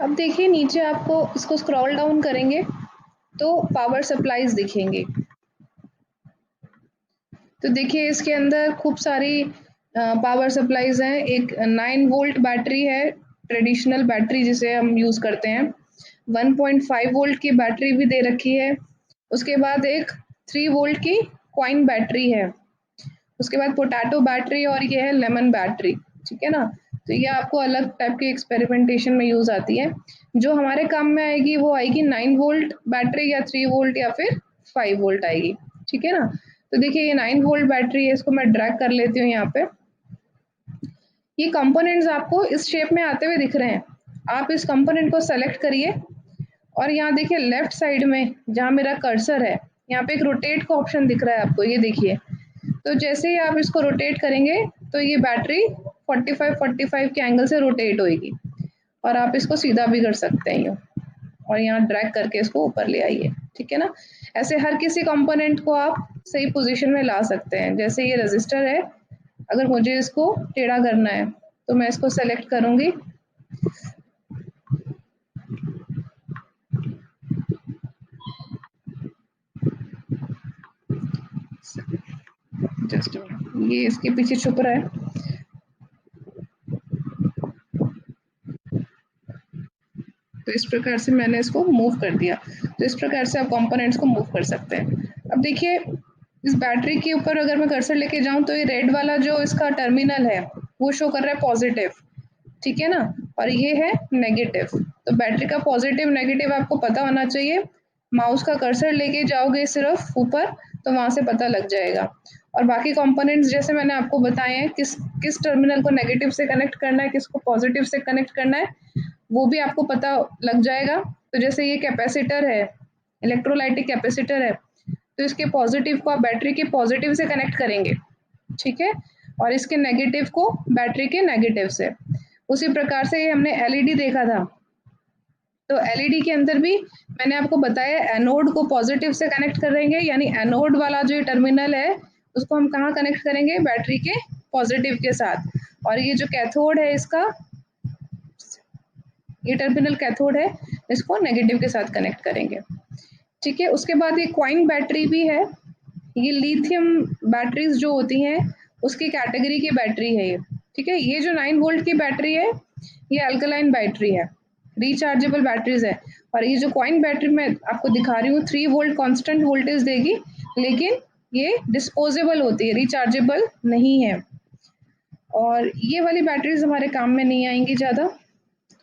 अब देखिए नीचे आपको इसको स्क्रॉल डाउन करेंगे तो पावर सप्लाईज दिखेंगे। तो देखिए इसके अंदर खूब सारी पावर सप्लाईज हैं। एक 9 वोल्ट बैटरी है, ट्रेडिशनल बैटरी जिसे हम यूज़ करते हैं। 1.5 वोल्ट की बैटरी भी दे रखी है। उसके बाद एक 3 वोल्ट की कॉइन बैटरी है। उसके बाद पोटैटो बैटरी और ये है लेमन बैटरी, ठीक है ना। तो ये आपको अलग टाइप के एक्सपेरिमेंटेशन में यूज़ आती है। जो हमारे काम में आएगी वो आएगी 9 वोल्ट बैटरी या 3 वोल्ट या फिर 5 वोल्ट आएगी, ठीक है ना। तो देखिए ये 9 वोल्ट बैटरी है, इसको मैं ड्रैग कर लेती हूँ यहाँ पे। ये कंपोनेंट्स आपको इस शेप में आते हुए दिख रहे हैं। आप इस कंपोनेंट को सेलेक्ट करिए और यहाँ देखिए लेफ्ट साइड में जहाँ मेरा कर्सर है, यहाँ पे एक रोटेट का ऑप्शन दिख रहा है आपको, ये देखिए। तो जैसे ही आप इसको रोटेट करेंगे तो ये बैटरी 45 के एंगल से रोटेट होएगी और आप इसको सीधा भी कर सकते हैं यूँ, और यहाँ ड्रैग करके इसको ऊपर ले आइए, ठीक है ना। ऐसे हर किसी कंपोनेंट को आप सही पोजीशन में ला सकते हैं। जैसे ये रजिस्टर है, अगर मुझे इसको टेढ़ा करना है तो मैं इसको सेलेक्ट करूंगी, जस्ट ये इसके पीछे छुप रहा है। तो इस प्रकार से मैंने इसको मूव कर दिया। तो इस प्रकार से आप कंपोनेंट्स को मूव कर सकते हैं। अब देखिए इस बैटरी के ऊपर अगर मैं कर्सर लेके जाऊं तो ये रेड वाला जो इसका टर्मिनल है वो शो कर रहा है पॉजिटिव, ठीक है ना, और ये है नेगेटिव। तो बैटरी का पॉजिटिव नेगेटिव आपको पता होना चाहिए। माउस का कर्सर लेके जाओगे सिर्फ ऊपर तो वहां से पता लग जाएगा। और बाकी कंपोनेंट्स जैसे मैंने आपको बताए हैं, किस किस टर्मिनल को नेगेटिव से कनेक्ट करना है, किसको पॉजिटिव से कनेक्ट करना है, वो भी आपको पता लग जाएगा। तो जैसे ये कैपेसिटर है, इलेक्ट्रोलाइटिक कैपेसिटर है, तो इसके पॉजिटिव को आप बैटरी के पॉजिटिव से कनेक्ट करेंगे, ठीक है, और इसके नेगेटिव को बैटरी के नेगेटिव से। उसी प्रकार से ये हमने एलईडी देखा था। तो एलईडी के अंदर भी मैंने आपको बताया एनोड को पॉजिटिव से कनेक्ट करेंगे, यानी एनोड वाला जो टर्मिनल है उसको हम कहाँ कनेक्ट करेंगे, बैटरी के पॉजिटिव के साथ। और ये जो कैथोड है इसका, ये टर्मिनल कैथोड है, इसको नेगेटिव के साथ कनेक्ट करेंगे, ठीक है। उसके बाद ये कॉइन बैटरी भी है। ये लिथियम बैटरीज जो होती हैं उसकी कैटेगरी की बैटरी है ये, ठीक है। ये जो 9 वोल्ट की बैटरी है ये अल्कलाइन बैटरी है, रिचार्जेबल बैटरीज है। और ये जो कॉइन बैटरी मैं आपको दिखा रही हूँ 3 वोल्ट कांस्टेंट वोल्टेज देगी, लेकिन ये डिस्पोजेबल होती है, रिचार्जेबल नहीं है। और ये वाली बैटरीज हमारे काम में नहीं आएंगी ज़्यादा।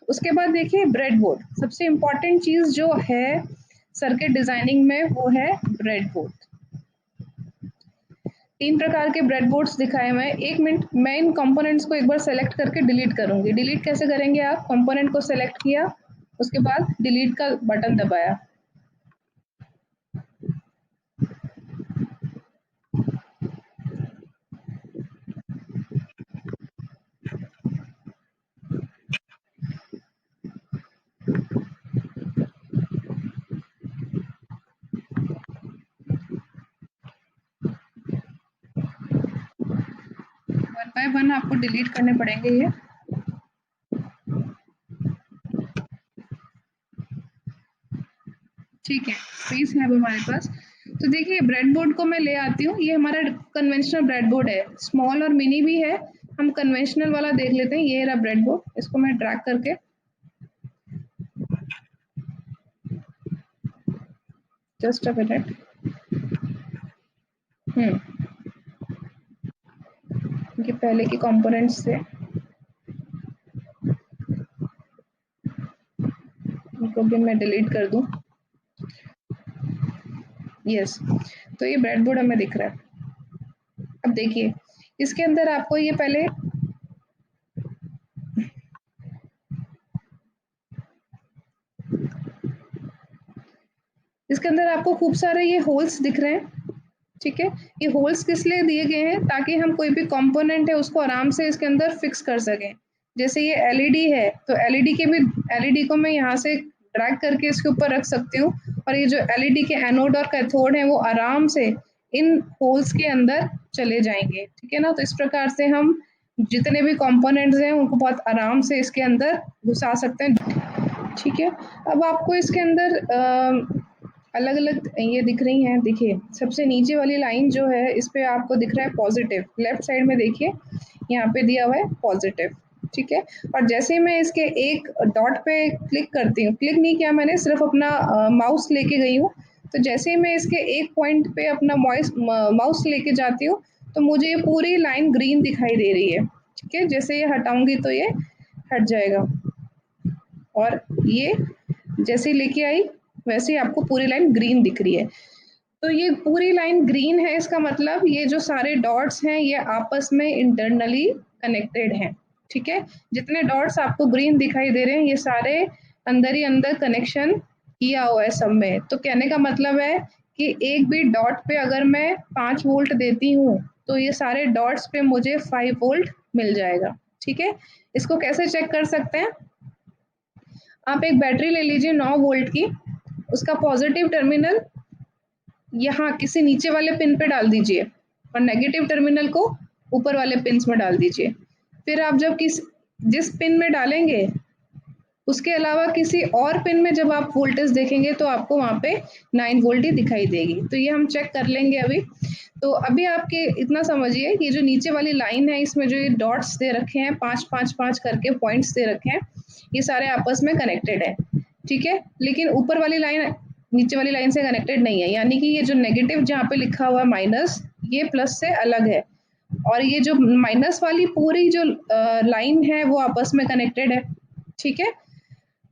उसके बाद देखिए ब्रेडबोर्ड, सबसे इम्पॉर्टेंट चीज़ जो है सर्किट डिजाइनिंग में वो है ब्रेडबोर्ड। 3 प्रकार के ब्रेडबोर्ड्स दिखाए हुए हैं। 1 मिनट, मैं इन कंपोनेंट्स को एक बार सेलेक्ट करके डिलीट करूंगी। डिलीट कैसे करेंगे, आप कंपोनेंट को सेलेक्ट किया, उसके बाद डिलीट का बटन दबाया। वन बाय वन आपको डिलीट करने पड़ेंगे ये। ठीक है, स्पेस है अब हमारे पास। तो देखिए ब्रेडबोर्ड को मैं ले आती हूँ, ये हमारा कन्वेंशनल ब्रेडबोर्ड है, स्मॉल और मिनी भी है। हम कन्वेंशनल वाला देख लेते हैं। ये रहा ब्रेडबोर्ड, इसको मैं ड्रैग करके, जस्ट अ मिनट, इनके पहले के कंपोनेंट्स से इनको भी मैं डिलीट कर दूं। यस, तो ये ब्रेडबोर्ड हमें दिख रहा है। अब देखिए इसके अंदर आपको ये पहले इसके अंदर आपको खूब सारे ये होल्स दिख रहे हैं, ठीक है। ये होल्स किस लिए दिए गए हैं, ताकि हम कोई भी कंपोनेंट है उसको आराम से इसके अंदर फिक्स कर सकें। जैसे ये एलईडी है तो एलईडी के भी, एलईडी को मैं यहाँ से ड्रैग करके इसके ऊपर रख सकती हूँ, और ये जो एलईडी के एनोड और कैथोड हैं वो आराम से इन होल्स के अंदर चले जाएंगे, ठीक है ना। तो इस प्रकार से हम जितने भी कंपोनेंट्स हैं उनको बहुत आराम से इसके अंदर घुसा सकते हैं। ठीक है। अब आपको इसके अंदर अलग अलग ये दिख रही हैं। देखिए सबसे नीचे वाली लाइन जो है इस पे आपको दिख रहा है पॉजिटिव, लेफ्ट साइड में देखिए यहाँ पे दिया हुआ है पॉजिटिव। ठीक है। और जैसे ही मैं इसके एक डॉट पे क्लिक करती हूँ, क्लिक नहीं किया मैंने, सिर्फ अपना माउस लेके गई हूँ, तो जैसे ही मैं इसके एक पॉइंट पे अपना माउस लेके जाती हूँ तो मुझे ये पूरी लाइन ग्रीन दिखाई दे रही है। ठीक है। जैसे ये हटाऊंगी तो ये हट जाएगा, और ये जैसे ही लेके आई वैसे ही आपको पूरी लाइन ग्रीन दिख रही है। तो ये पूरी लाइन ग्रीन है, इसका मतलब ये जो सारे डॉट्स हैं ये आपस में इंटरनली कनेक्टेड हैं। ठीक है। जितने डॉट्स आपको ग्रीन दिखाई दे रहे हैं ये सारे अंदर ही अंदर कनेक्शन किया हुआ है सब में। तो कहने का मतलब है कि एक भी डॉट पे अगर मैं 5 वोल्ट देती हूँ तो ये सारे डॉट्स पे मुझे 5 वोल्ट मिल जाएगा। ठीक है। इसको कैसे चेक कर सकते हैं? आप एक बैटरी ले लीजिए 9 वोल्ट की, उसका पॉजिटिव टर्मिनल यहाँ किसी नीचे वाले पिन पे डाल दीजिए और नेगेटिव टर्मिनल को ऊपर वाले पिन्स में डाल दीजिए। फिर आप जब जिस पिन में डालेंगे उसके अलावा किसी और पिन में जब आप वोल्टेज देखेंगे तो आपको वहाँ पे 9 वोल्ट ही दिखाई देगी। तो ये हम चेक कर लेंगे अभी। तो अभी आपके इतना समझिए, ये जो नीचे वाली लाइन है इसमें जो ये डॉट्स दे रखे हैं 5 5 5 करके पॉइंट्स दे रखे हैं, ये सारे आपस में कनेक्टेड है। ठीक है। लेकिन ऊपर वाली लाइन नीचे वाली लाइन से कनेक्टेड नहीं है, यानी कि ये जो नेगेटिव जहाँ पे लिखा हुआ है माइनस, ये प्लस से अलग है, और ये जो माइनस वाली पूरी जो लाइन है वो आपस में कनेक्टेड है। ठीक है।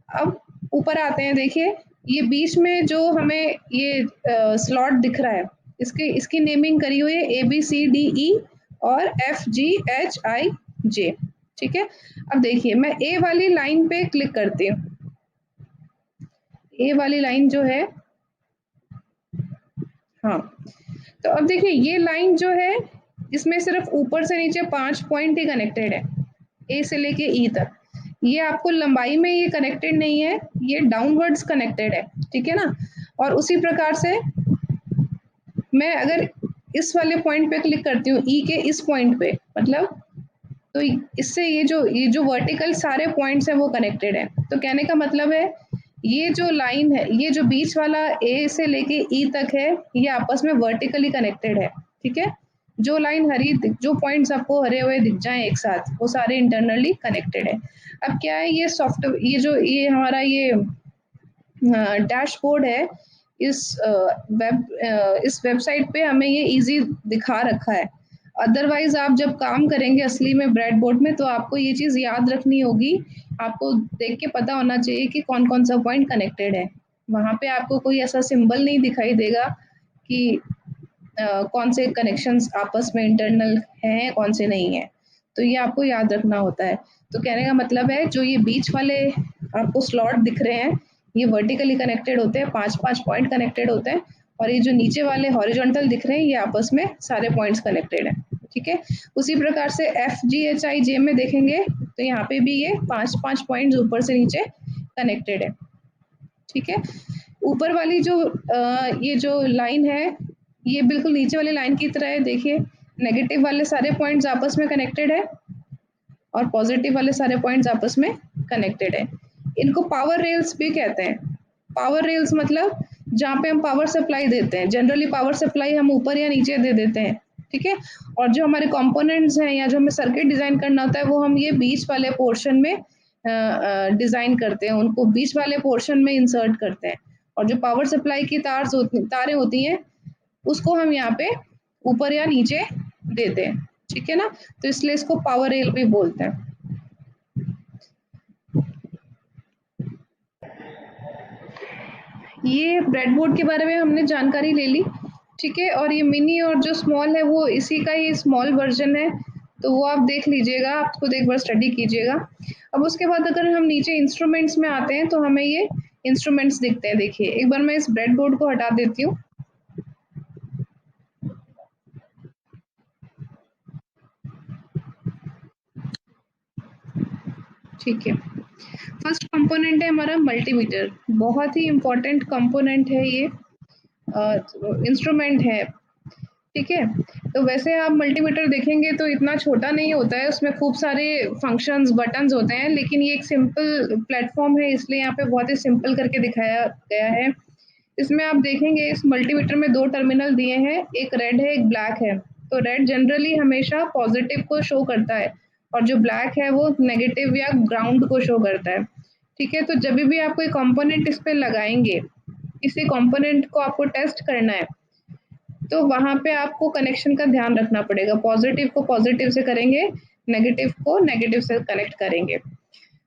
अब ऊपर आते हैं। देखिए ये बीच में जो हमें ये स्लॉट दिख रहा है, इसकी नेमिंग करी हुई है ABCDE और FGHIJ। ठीक है। अब देखिए मैं ए वाली लाइन पे क्लिक करती हूँ। ए वाली लाइन जो है, हाँ, तो अब देखिए ये लाइन जो है इसमें सिर्फ ऊपर से नीचे 5 पॉइंट ही कनेक्टेड है, ए से लेके ई तक। ये आपको लंबाई में ये कनेक्टेड नहीं है, ये डाउनवर्ड्स कनेक्टेड है। ठीक है ना। और उसी प्रकार से मैं अगर इस वाले पॉइंट पे क्लिक करती हूँ, ई के इस पॉइंट पे, मतलब तो इससे ये जो वर्टिकल सारे पॉइंट्स हैं वो कनेक्टेड है। तो कहने का मतलब है ये जो लाइन है, ये जो बीच वाला ए से लेके ई तक है, ये आपस में वर्टिकली कनेक्टेड है। ठीक है। जो लाइन जो पॉइंट्स आपको हरे हुए दिख जाएं एक साथ, वो सारे इंटरनली कनेक्टेड है। अब क्या है, ये हमारा ये डैशबोर्ड है, इस वेबसाइट पे हमें ये इजी दिखा रखा है। अदरवाइज आप जब काम करेंगे असली में ब्रेड बोर्ड में तो आपको ये चीज़ याद रखनी होगी, आपको देख के पता होना चाहिए कि कौन कौन सा पॉइंट कनेक्टेड है। वहाँ पे आपको कोई ऐसा सिंबल नहीं दिखाई देगा कि कौन से कनेक्शंस आपस में इंटरनल हैं कौन से नहीं है। तो ये आपको याद रखना होता है। तो कहने का मतलब है जो ये बीच वाले आपको स्लॉट दिख रहे हैं ये वर्टिकली कनेक्टेड होते हैं, 5 5 पॉइंट कनेक्टेड होते हैं, और ये जो नीचे वाले हॉरिजॉन्टल दिख रहे हैं ये आपस में सारे पॉइंट्स कनेक्टेड हैं। ठीक है। उसी प्रकार से FGHIJ में देखेंगे तो यहाँ पे भी ये 5 5 पॉइंट्स ऊपर से नीचे कनेक्टेड है। ठीक है। ऊपर वाली ये जो लाइन है ये बिल्कुल नीचे वाली लाइन की तरह है। देखिए नेगेटिव वाले सारे पॉइंट्स आपस में कनेक्टेड है और पॉजिटिव वाले सारे पॉइंट्स आपस में कनेक्टेड है। इनको पावर रेल्स भी कहते हैं। पावर रेल्स मतलब जहाँ पे हम पावर सप्लाई देते हैं, जनरली पावर सप्लाई हम ऊपर या नीचे दे देते हैं। ठीक है। और जो हमारे कंपोनेंट्स हैं या जो हमें सर्किट डिजाइन करना होता है वो हम ये बीच वाले पोर्शन में डिजाइन करते हैं, उनको बीच वाले पोर्शन में इंसर्ट करते हैं। और जो पावर सप्लाई की तारें होती हैं उसको हम यहाँ पे ऊपर या नीचे देते हैं। ठीक है ना। तो इसलिए इसको पावर रेल भी बोलते हैं। ये ब्रेडबोर्ड के बारे में हमने जानकारी ले ली। ठीक है। और ये मिनी और जो स्मॉल है वो इसी का ही स्मॉल वर्जन है, तो वो आप देख लीजिएगा, आप खुद एक बार स्टडी कीजिएगा। अब उसके बाद अगर हम नीचे इंस्ट्रूमेंट्स में आते हैं तो हमें ये इंस्ट्रूमेंट्स दिखते हैं। देखिए एक बार मैं इस ब्रेडबोर्ड को हटा देती हूँ। ठीक है। फर्स्ट कंपोनेंट है हमारा मल्टीमीटर, बहुत ही इम्पोर्टेंट कंपोनेंट है ये, इंस्ट्रूमेंट है। ठीक है। तो वैसे आप मल्टीमीटर देखेंगे तो इतना छोटा नहीं होता है, उसमें खूब सारे फंक्शंस, बटन्स होते हैं, लेकिन ये एक सिंपल प्लेटफ़ॉर्म है, इसलिए यहाँ पे बहुत ही सिंपल करके दिखाया गया है। इसमें आप देखेंगे इस मल्टीमीटर में 2 टर्मिनल दिए हैं, एक रेड है, एक ब्लैक है। तो रेड जनरली हमेशा पॉज़िटिव को शो करता है और जो ब्लैक है वो नेगेटिव या ग्राउंड को शो करता है। ठीक है? तो जभी भी आप कोई कंपोनेंट इस पे लगाएँगे, किसी कंपोनेंट को आपको टेस्ट करना है, तो वहाँ पे आपको कनेक्शन का ध्यान रखना पड़ेगा। पॉज़िटिव को पॉज़िटिव से करेंगे, नेगेटिव को नेगेटिव से कनेक्ट करेंगे।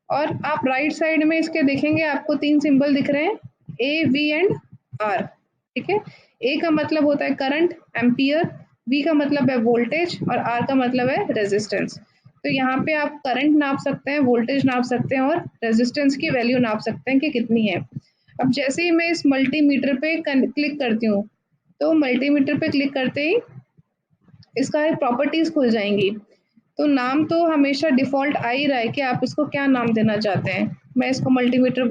और आप राइट साइड में इसके देखेंगे आपको 3 सिंबल दिख रहे हैं, ए, वी एंड आर, ठीक है? ए का मतलब होता है करंट, एम्पियर, वी का मतलब है वोल्टेज और आर का मतलब है रेजिस्टेंस। तो यहाँ पे आप करंट नाप सकते हैं, वोल्टेज नाप सकते हैं और रेजिस्टेंस की वैल्यू नाप सकते हैं कि कितनी है। अब जैसे ही मैं इस मल्टीमीटर पे क्लिक करती हूँ, तो मल्टीमीटर पे क्लिक करते ही इसका एक प्रॉपर्टीज़ खुल जाएँगी। तो नाम तो हमेशा डिफ़ॉल्ट आ ही रहा है कि आप इसको क्या नाम देना चाहते हैं। मैं इसको मल्टीमीटर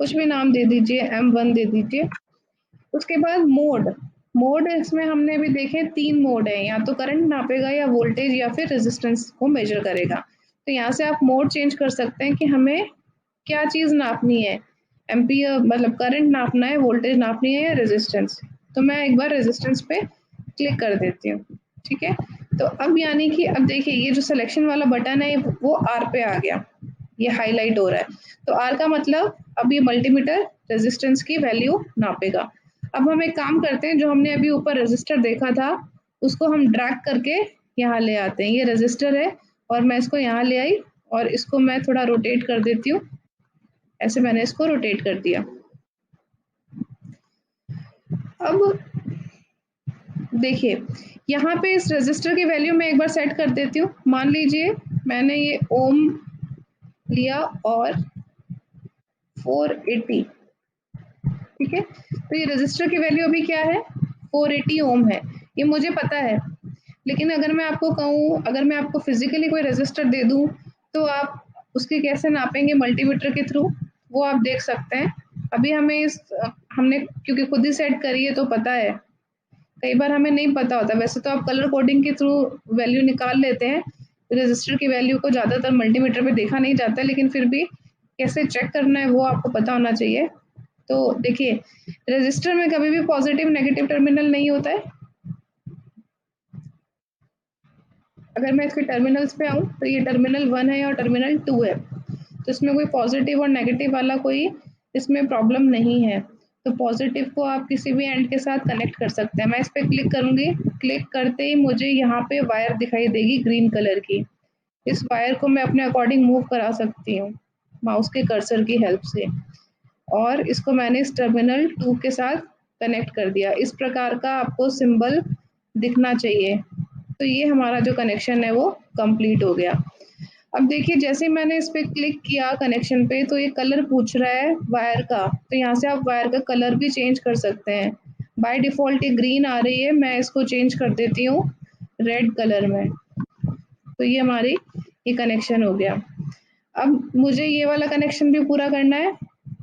कुछ भी नाम दे दीजिए, M1 दे दीजिए। उसके बाद मोड, मोड इसमें हमने अभी देखे 3 मोड हैं, या तो करंट नापेगा या वोल्टेज या फिर रेजिस्टेंस को मेजर करेगा। तो यहाँ से आप मोड चेंज कर सकते हैं कि हमें क्या चीज़ नापनी है, एम्पियर मतलब करंट नापना है, वोल्टेज नापनी है या रेजिस्टेंस। तो मैं एक बार रेजिस्टेंस पे क्लिक कर देती हूँ, ठीक है? तो अब यानी कि अब देखिए ये जो सिलेक्शन वाला बटन है वो आर पे आ गया, ये हाईलाइट हो रहा है। तो आर का मतलब अब ये मल्टीमीटर रेजिस्टेंस की वैल्यू नापेगा। अब हम एक काम करते हैं, जो हमने अभी ऊपर रजिस्टर देखा था उसको हम ड्रैग करके यहाँ ले आते हैं। ये रजिस्टर है और मैं इसको यहाँ ले आई और इसको मैं थोड़ा रोटेट कर देती हूँ। ऐसे मैंने इसको रोटेट कर दिया। अब देखिए यहाँ पे इस रजिस्टर की वैल्यू मैं एक बार सेट कर देती हूँ। मान लीजिए मैंने ये ओम लिया और 480, ठीक है? तो ये रजिस्टर की वैल्यू अभी क्या है, 480 ओम है, ये मुझे पता है। लेकिन अगर मैं आपको कहूँ, अगर मैं आपको फिजिकली कोई रजिस्टर दे दूँ तो आप उसकी कैसे नापेंगे मल्टीमीटर के थ्रू, वो आप देख सकते हैं। अभी हमें हमने क्योंकि खुद ही सेट करी है तो पता है, कई बार हमें नहीं पता होता। वैसे तो आप कलर कोडिंग के थ्रू वैल्यू निकाल लेते हैं, रजिस्टर की वैल्यू को ज़्यादातर मल्टीमीटर पे देखा नहीं जाता है, लेकिन फिर भी कैसे चेक करना है वो आपको पता होना चाहिए। तो देखिए रजिस्टर में कभी भी पॉजिटिव नेगेटिव टर्मिनल नहीं होता है। अगर मैं इसके टर्मिनल्स पे आऊँ तो ये टर्मिनल 1 है और टर्मिनल 2 है, तो इसमें कोई पॉजिटिव और नेगेटिव वाला कोई इसमें प्रॉब्लम नहीं है। तो पॉजिटिव को आप किसी भी एंड के साथ कनेक्ट कर सकते हैं। मैं इस पे क्लिक करूँगी, क्लिक करते ही मुझे यहाँ पे वायर दिखाई देगी ग्रीन कलर की। इस वायर को मैं अपने अकॉर्डिंग मूव करा सकती हूँ माउस के कर्सर की हेल्प से, और इसको मैंने इस टर्मिनल 2 के साथ कनेक्ट कर दिया। इस प्रकार का आपको सिंबल दिखना चाहिए। तो ये हमारा जो कनेक्शन है वो कंप्लीट हो गया। अब देखिए जैसे ही मैंने इस पे क्लिक किया कनेक्शन पे, तो ये कलर पूछ रहा है वायर का, तो यहाँ से आप वायर का कलर भी चेंज कर सकते हैं। बाय डिफ़ॉल्ट ये ग्रीन आ रही है, मैं इसको चेंज कर देती हूँ रेड कलर में। तो ये हमारी ये कनेक्शन हो गया। अब मुझे ये वाला कनेक्शन भी पूरा करना है,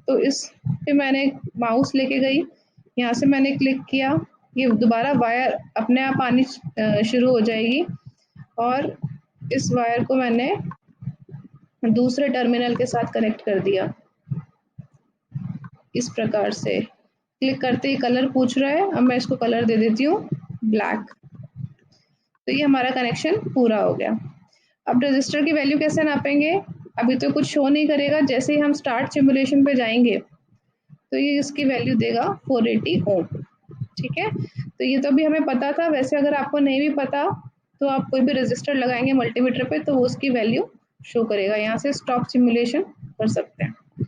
तो इस पे मैंने माउस लेके गई, यहाँ से मैंने क्लिक किया, ये दोबारा वायर अपने आप आनी शुरू हो जाएगी और इस वायर को मैंने दूसरे टर्मिनल के साथ कनेक्ट कर दिया। इस प्रकार से क्लिक करते ही कलर पूछ रहा है, अब मैं इसको कलर दे देती हूँ ब्लैक। तो ये हमारा कनेक्शन पूरा हो गया। अब रजिस्टर की वैल्यू कैसे नापेंगे, अभी तो कुछ शो नहीं करेगा। जैसे ही हम स्टार्ट सिमुलेशन पे जाएंगे तो ये इसकी वैल्यू देगा 480 ओम, ठीक है? तो ये तो अभी हमें पता था। वैसे अगर आपको नहीं भी पता तो आप कोई भी रजिस्टर लगाएंगे मल्टीमीटर पे तो वो उसकी वैल्यू शो करेगा। यहाँ से स्टॉप सिमुलेशन कर सकते हैं।